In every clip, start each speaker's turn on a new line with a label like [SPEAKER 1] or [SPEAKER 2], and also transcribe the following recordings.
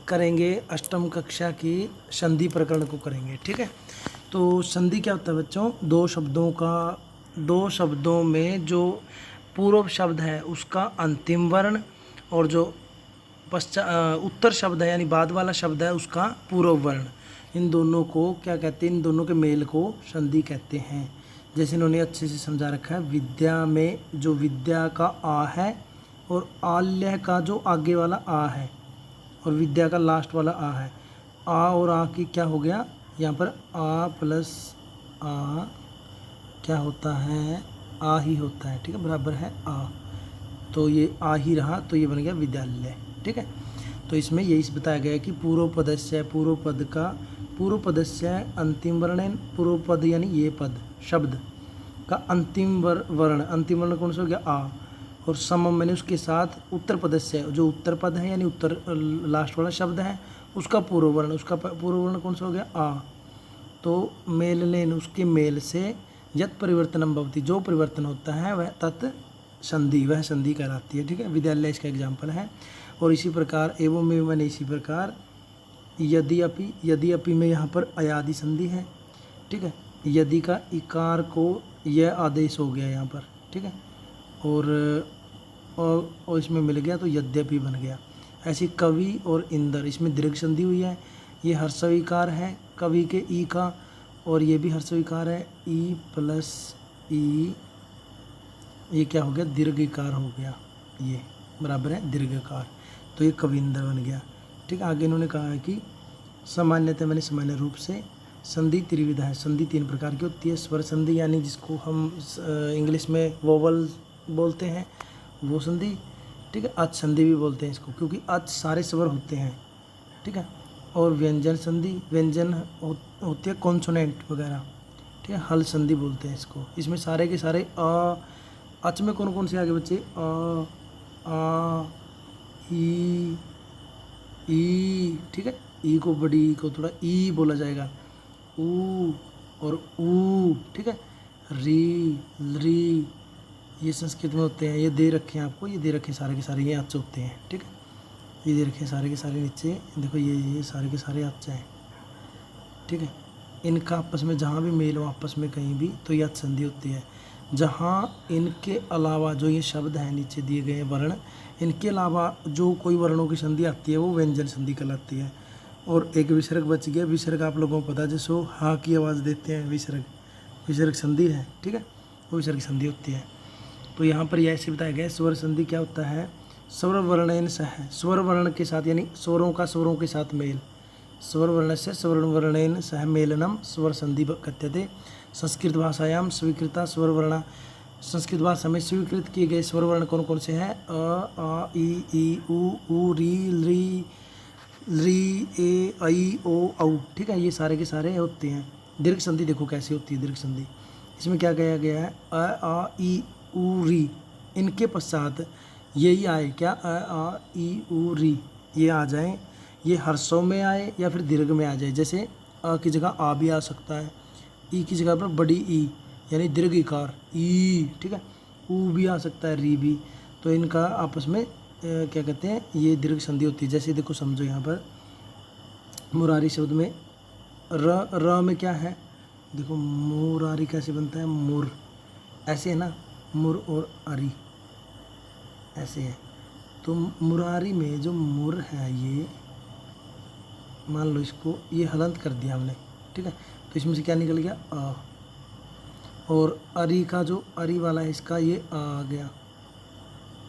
[SPEAKER 1] करेंगे अष्टम कक्षा की संधि प्रकरण को करेंगे। ठीक है, तो संधि क्या होता है बच्चों, दो शब्दों में जो पूर्व शब्द है उसका अंतिम वर्ण और जो उत्तर शब्द है यानी बाद वाला शब्द है उसका पूर्व वर्ण, इन दोनों को क्या कहते हैं, इन दोनों के मेल को संधि कहते हैं। जैसे इन्होंने अच्छे से समझा रखा है, विद्या में जो विद्या का आ है और आल्य का जो आगे वाला आ है और विद्या का लास्ट वाला आ है, आ और आ की क्या हो गया, यहाँ पर आ प्लस आ क्या होता है, आ ही होता है। ठीक है, बराबर है आ, तो ये आ ही रहा, तो ये बन गया विद्यालय। ठीक है, तो इसमें यही बताया गया है कि पूर्व पदस्य अंतिम वर्ण, पूर्व पद यानी ये पद शब्द का अंतिम वर्ण कौन सा हो गया, आ, और समम मैंने उसके साथ उत्तर पदस्य जो उत्तर पद है यानी उत्तर लास्ट वाला शब्द है उसका पूर्व वर्ण कौन सा हो गया, आ, तो मेल लेन उसके मेल से यत परिवर्तनम भवति, जो परिवर्तन होता है वह तत् संधि, वह संधि कहलाती है। ठीक है, विद्यालय इसका एग्जाम्पल है। और इसी प्रकार एवं मैंने इसी प्रकार यदि अपि में यहाँ पर अयादि संधि है। ठीक है, यदि का इकार को यह आदेश हो गया यहाँ पर। ठीक है, और इसमें मिल गया तो यद्यपि बन गया। ऐसी कवि और इंदर, इसमें दीर्घ संधि हुई है, ये हर्षविकार है कवि के ई का, और ये भी हर्षविकार है ई प्लस ई, ये क्या हो गया, दीर्घिकार हो गया, ये बराबर है दीर्घकार, तो ये कविंदर बन गया। ठीक है, आगे इन्होंने कहा है कि सामान्यतः मैंने सामान्य रूप से संधि त्रिविधा है, संधि 3 प्रकार की होती है। स्वर संधि यानी जिसको हम इंग्लिश में वोवल बोलते हैं वो संधि। ठीक है, अच संधि भी बोलते हैं इसको क्योंकि अच सारे स्वर होते हैं। ठीक है, और व्यंजन संधि, व्यंजन होती है कॉन्सोनेंट वगैरह। ठीक है, हल संधि बोलते हैं इसको, इसमें सारे के सारे अच में कौन कौन से आगे बच्चे, आ ई, ठीक है, ई को बड़ी ई को थोड़ा ई बोला जाएगा, ऊ और ऊ। ठीक है, री, री, ये संस्कृत में होते हैं, ये दे रखे हैं आपको, ये दे रखे सारे के सारे ये अच होते हैं। ठीक है, ये दे रखे सारे के सारे नीचे देखो, ये सारे के सारे अच हैं। ठीक है, इनका आपस में जहाँ भी मेल हो आपस में कहीं भी तो ये अच संधि होती है। जहाँ इनके अलावा जो ये शब्द हैं नीचे दिए गए वर्ण, इनके अलावा जो कोई वर्णों की संधि आती है वो व्यंजन संधि कहलाती है। और एक विसर्ग बच गया, विसर्ग आप लोगों को पता है, जैसे हाँ की आवाज़ देते हैं, विसर्ग संधि है। ठीक है, वो विसर्ग संधि होती है। तो यहाँ पर यह ऐसे बताया गया, स्वर संधि क्या होता है, स्वर वर्णन सह, स्वर वर्ण के साथ यानी स्वरों का स्वरों के साथ मेल, स्वर वर्ण से स्वर वर्णेन सह मेलनम स्वर संधि कथ्यते। संस्कृत भाषायाम स्वीकृता स्वर वर्ण, संस्कृत भाषा में स्वीकृत किए गए स्वर वर्ण कौन कौन से हैं, अ, आ, ई, ऊ, री, ए, ऐ, ओ, औ। ठीक है, ये सारे के सारे होते हैं। दीर्घ संधि देखो कैसी होती है, दीर्घ संधि इसमें क्या कहा गया है, अ, आ, ई, ऊ, री, इनके पश्चात यही आए क्या, अ, आ, ई, ऊ, री, ये आ जाए, ये हर्षों में आए या फिर दीर्घ में आ जाए। जैसे अ की जगह आ भी आ सकता है, ई की जगह पर बड़ी ई यानी दीर्घ इकार ई। ठीक है, ऊ भी आ सकता है, री भी, तो इनका आपस में क्या कहते हैं, ये दीर्घ संधि होती है। जैसे देखो समझो, यहाँ पर मुरारी शब्द में र में क्या है, देखो मुरारी कैसे बनता है, मुर, ऐसे है ना, मुर और अरी ऐसे है। तो मुरारी में जो मुर है, ये मान लो इसको ये हलंत कर दिया हमने। ठीक है, तो इसमें से क्या निकल गया, आ, और अरी का जो अरी वाला है इसका ये आ गया,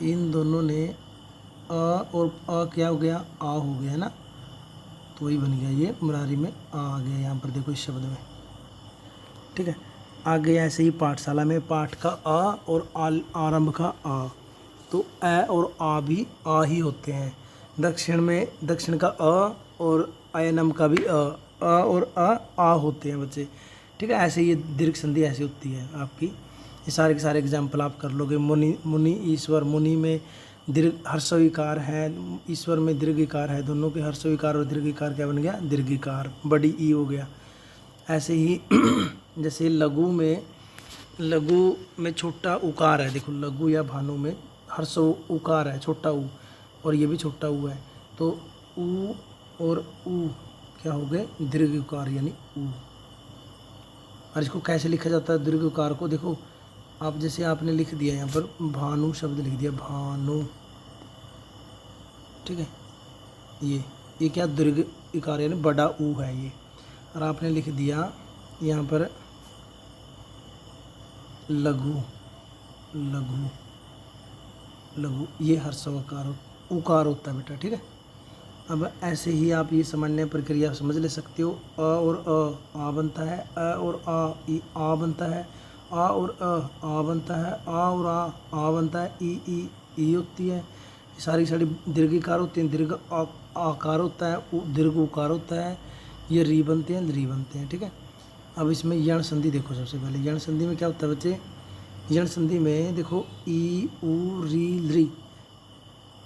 [SPEAKER 1] इन दोनों ने अ और अ क्या हो गया, आ हो गया है ना, तो वही बन गया, ये मुरारी में आ गया यहाँ पर देखो इस शब्द में। ठीक है, आगे ऐसे ही पाठशाला में पाठ का आ और आरंभ का आ, तो ए और आ भी आ ही होते हैं। दक्षिण में दक्षिण का अ और अयनम का भी अ और आ होते हैं बच्चे। ठीक है, ऐसे ये दीर्घ संधि ऐसी होती है आपकी। ये सारे के सारे एग्जाम्पल आप कर लोगे। मुनि ईश्वर, मुनि में दीर्घ हर्षविकार है, ईश्वर में दीर्घिकार है, दोनों के हर्षविकार और दीर्घिकार क्या बन गया, दीर्घिकार, बड़ी ई हो गया। ऐसे ही जैसे लघु में छोटा उकार है, देखो लघु या भानु में हर्ष उकार है, छोटा ऊ, और ये भी छोटा ऊ है, तो ऊ और ऊ क्या हो गए, दीर्घ उकार यानी ऊ। और इसको कैसे लिखा जाता है दीर्घ उकार को, देखो आप जैसे आपने लिख दिया यहाँ पर भानु शब्द लिख दिया, भानु, ठीक है, ये क्या दीर्घ इकार यानी बड़ा ऊ है ये। और आपने लिख दिया यहाँ पर लघु, लघु, लघु, ये हर्षवकार उकार होता है बेटा, ठीक है। अब ऐसे ही आप ये सामान्य प्रक्रिया समझ ले सकते हो। अ और आ बनता है, अ और आ बनता है, आ और आ बनता है, आ और आ बनता है, ई होती है, सारी दीर्घिकार होती हैं, दीर्घ आकार होता है, दीर्घ उकार होता है, ये री बनते हैं, री बनते हैं, ठीक है। अब इसमें यण संधि देखो, सबसे पहले यण संधि में क्या होता है बच्चे, यण संधि में देखो ई ऊ री ली,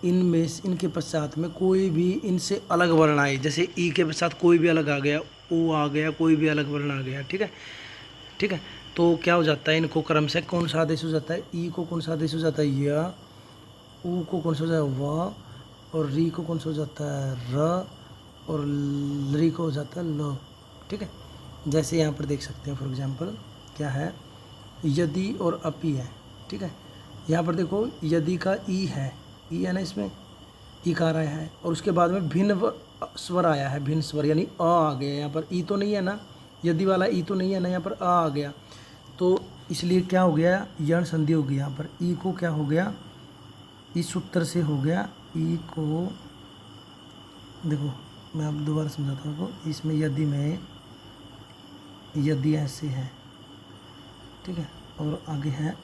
[SPEAKER 1] इनमें इनके पश्चात में कोई भी इनसे अलग वर्ण आए, जैसे ई के पश्चात कोई भी अलग आ गया, ऊ आ गया, कोई भी अलग वर्ण आ गया, ठीक है, ठीक है, तो क्या हो जाता है, इनको क्रम से कौन सा आदेश हो जाता है, ई को कौन सा आदेश हो जाता है य, ऊ को कौन सा हो जाता है व, और री को कौन सा हो जाता है र, और ली को हो जाता है ल, ठीक है। जैसे यहाँ पर देख सकते हैं फॉर एग्जाम्पल क्या है, यदि और अपि है, ठीक है। यहाँ पर देखो यदि का ई है ना, इसमें इकार आया है, और उसके बाद में भिन्न स्वर आया है, भिन्न स्वर यानी आ गया, यहाँ पर ई तो नहीं है ना, यदि वाला ई तो नहीं है ना, यहाँ पर आ गया, तो इसलिए क्या हो गया, यण संधि हो गई। यहाँ पर ई को क्या हो गया, इस सूत्र से हो गया, ई को देखो मैं अब दोबारा समझाता हूँ आपको, इसमें यदि में यदि ऐसे है, ठीक है, और आगे है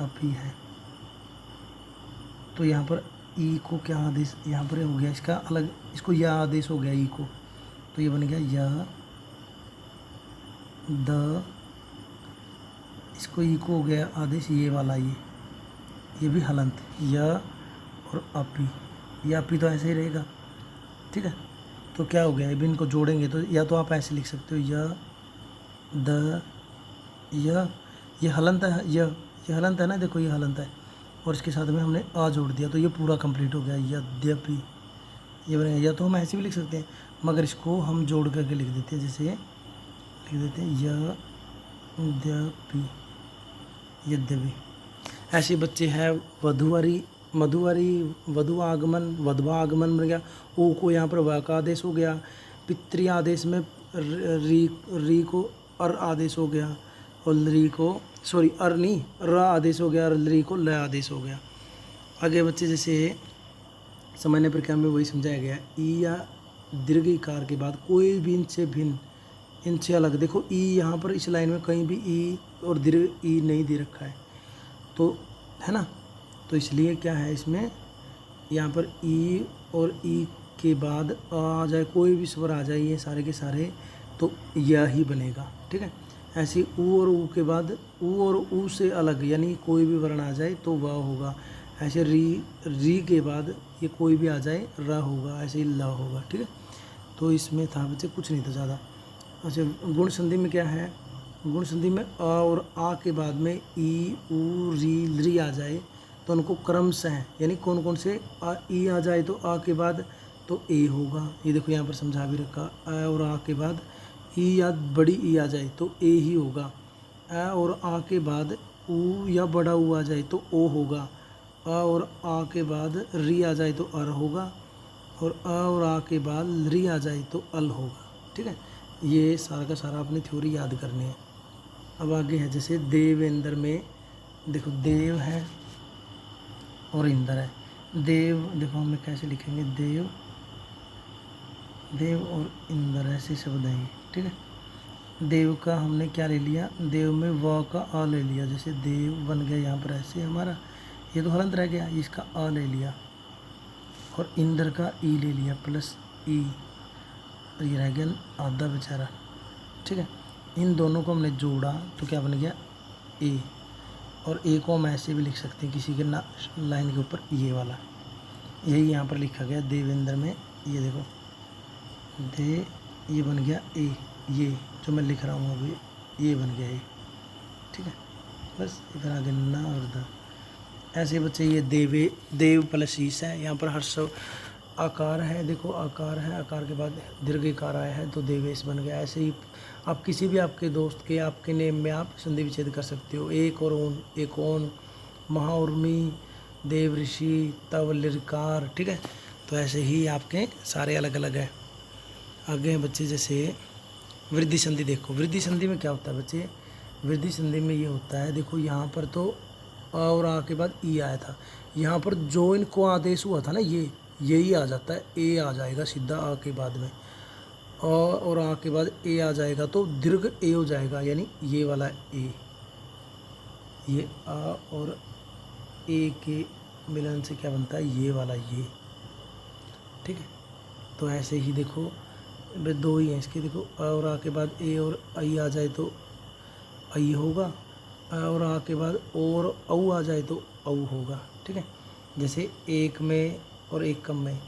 [SPEAKER 1] अपि है, तो यहाँ पर ई को क्या आदेश यहाँ पर हो गया, इसका अलग, इसको यह आदेश हो गया ई को, तो ये बन गया य द, इसको ई को हो गया आदेश ये वाला, ये भी हलंत, य और अपि, ये अपि तो ऐसे ही रहेगा, ठीक है। तो क्या हो गया, अभी इनको जोड़ेंगे तो या तो आप ऐसे लिख सकते हो य द ये हलंत है, ये हलंत है ना, देखो ये हलंत है, और इसके साथ में हमने आ जोड़ दिया, तो ये पूरा कंप्लीट हो गया, यद्यपि, ये बनेगा, या तो हम ऐसे भी लिख सकते हैं, मगर इसको हम जोड़ करके लिख देते हैं, जैसे लिख देते हैं यद्यपि, यद्यपि। ऐसे बच्चे हैं वधुवरी, मधुवरी, वधु आगमन, वधवा आगमन बन गया, ओ को यहाँ पर व का आदेश हो गया, पितृ आदेश में री को अर आदेश हो गया, और ली को अर नहीं र आदेश हो गया, और ली को ल आदेश हो गया। आगे बच्चे जैसे सामान्य प्रक्रिया में वही समझाया गया, ई या दीर्घ इकार के बाद कोई भी इनसे भिन्न, इनसे अलग, देखो ई यहाँ पर इस लाइन में कहीं भी ई और दीर्घ ई नहीं दे रखा है, तो है ना, तो इसलिए क्या है इसमें, यहाँ पर ई और ई के बाद आ जाए, कोई भी स्वर आ जाए, ये सारे के सारे तो यह ही बनेगा, ठीक है। ऐसे ऊ और ऊ के बाद ऊ और ऊ से अलग यानी कोई भी वर्ण आ जाए तो वह होगा, ऐसे री के बाद ये कोई भी आ जाए र होगा, ऐसे ही ल होगा, ठीक है। तो इसमें था बच्चे कुछ नहीं था ज़्यादा। अच्छा, गुण संधि में क्या है, गुण संधि में अ और आ के बाद में ई ऊ री आ जाए तो उनको क्रम से हैं, यानी कौन कौन से, ई आ जाए तो आ के बाद तो ए होगा, ये देखो यहाँ पर समझा भी रखा, अ और आ के बाद ई या बड़ी ई आ जाए तो ए ही होगा, अ और आ के बाद ऊ या बड़ा ऊ आ जाए तो ओ होगा, अ और आ के बाद री आ जाए तो अर होगा, और अ और आ के बाद री आ जाए तो अल होगा, ठीक है। ये सारा का सारा अपनी थ्योरी याद करनी है। अब आगे है जैसे देवेंद्र में देखो देव है और इंद्र है, देव देखो हमें कैसे लिखेंगे, देव और इंद्र ऐसे शब्द हैं, ठीक है। देव का हमने क्या ले लिया, देव में व का आ ले लिया, जैसे देव बन गया यहाँ पर ऐसे हमारा, ये तो हलंत रह गया, इसका आ ले लिया, और इंद्र का ई ले लिया प्लस ई, और ये रह गया आधा बेचारा, ठीक है। इन दोनों को हमने जोड़ा तो क्या बन गया ए, और ए को हम ऐसे भी लिख सकते हैं किसी के लाइन के ऊपर ये वाला, यही यहाँ पर लिखा गया देवेंद्र में, ये देखो दे, ये बन गया ए, ये जो मैं लिख रहा हूँ अभी ये बन गया ए, ठीक है। बस इधर आगे ना और द, ऐसे बच्चे ये देव प्लस ईस है, यहाँ पर आकार है, देखो आकार है, आकार के बाद दीर्घिकार आया है तो देवेश बन गया। ऐसे ही आप किसी भी आपके दोस्त के आपके नेम में आप संधि विच्छेद कर सकते हो। एक और ओन, एक ओन, महाउर्मी, देव ऋषि, तव लिरकार, ठीक है। तो ऐसे ही आपके सारे अलग अलग है। आगे हैं बच्चे जैसे वृद्धि संधि। देखो वृद्धि संधि में क्या होता है बच्चे, वृद्धि संधि में ये होता है, देखो यहाँ पर तो अ और आ के बाद ई आया था, यहाँ पर जो इनको आदेश हुआ था ना ये यही आ जाता है, ए आ जाएगा सीधा आ के बाद में, अ और आ के बाद ए आ जाएगा तो दीर्घ ए हो जाएगा, यानी ये वाला ए, ये आ और ए के मिलन से क्या बनता है, ये वाला ये, ठीक है। तो ऐसे ही देखो दो ही हैं इसके, देखो अ और आ के बाद ए और आई आ जाए तो आई होगा, अ और आ के बाद और औ आ जाए तो औ होगा, ठीक है। जैसे एक में और एक कम में,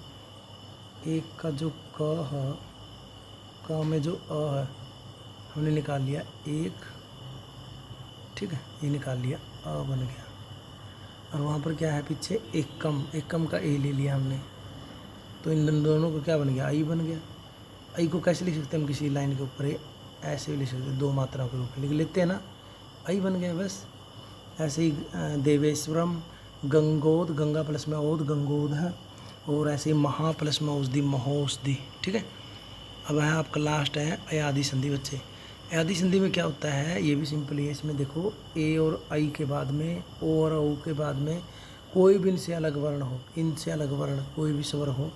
[SPEAKER 1] एक का जो क है, क में जो अ है हमने निकाल लिया एक, ठीक है, ये निकाल लिया, अ बन गया। और वहाँ पर क्या है पीछे, एक कम का ए ले लिया हमने, तो इन दोनों को क्या बन गया, आई बन गया। आई को कैसे लिख सकते हैं हम, किसी लाइन के ऊपर ऐसे भी लिख सकते हैं, दो मात्राओं के रूप में लिख लेते हैं ना, आई बन गया बस। ऐसे ही देवेश्वरम, गंगोद, गंगा प्लस में ओद, गंगोद है, और ऐसे ही महा प्लस में औषधि, महोषधि, ठीक है। अब है आपका लास्ट है अयादि संधि बच्चे। अयादि संधि में क्या होता है, ये भी सिंपल है। इसमें देखो ए और आई के बाद में, ओ और औ के बाद में कोई भी इनसे अलग वर्ण हो, इनसे अलग वर्ण कोई भी स्वर हो,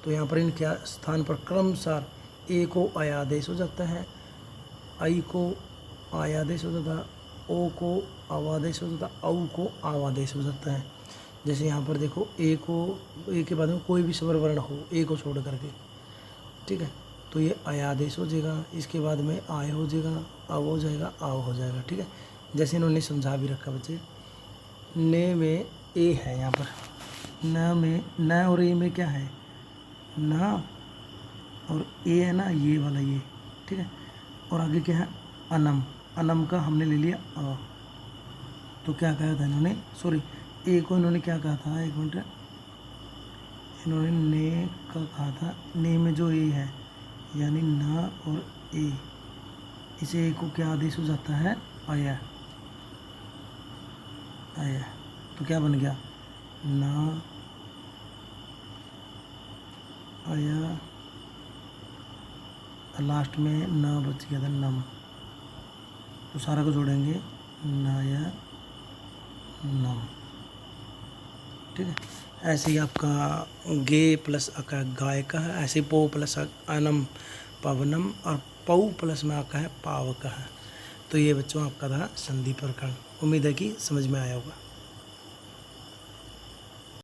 [SPEAKER 1] तो यहाँ पर इनके स्थान पर क्रमशः ए को अयादेश हो जाता है, आई को आयादेश हो जाता है, ओ को अवादेश हो जाता है, औ को आवादेश हो जाता है। जैसे यहाँ पर देखो ए के बाद में कोई भी स्वर वर्ण हो ए को छोड़ करके, ठीक है, तो ये अयादेश हो जाएगा। इसके बाद में आय हो जाएगा, अव हो जाएगा, आव हो जाएगा, ठीक है। जैसे इन्होंने समझा भी रखा बच्चे, ने में ए है, यहाँ पर न में, न और ए में क्या है, न और ए है ना, ये वाला ये, ठीक है। और आगे क्या है, अनम, अनम का हमने ले लिया अ, तो क्या कहा था इन्होंने, सॉरी ए को इन्होंने क्या कहा था, एक मिनट, इन्होंने ने का कहा था, ने में जो ए है यानी न और ए, इसे ए को क्या आदेश हो जाता है, आया, आया, तो क्या बन गया, न आया, लास्ट में न बच गया था, नम, तो सारा को जोड़ेंगे, नया नम, ठीक है। ऐसे ही आपका गे प्लस अका गाय का है, ऐसे पो प्लस अनम पवनम, और पौ प्लस में आका है पाव का है। तो ये बच्चों आपका था संधि प्रकरण। उम्मीद है कि समझ में आया होगा।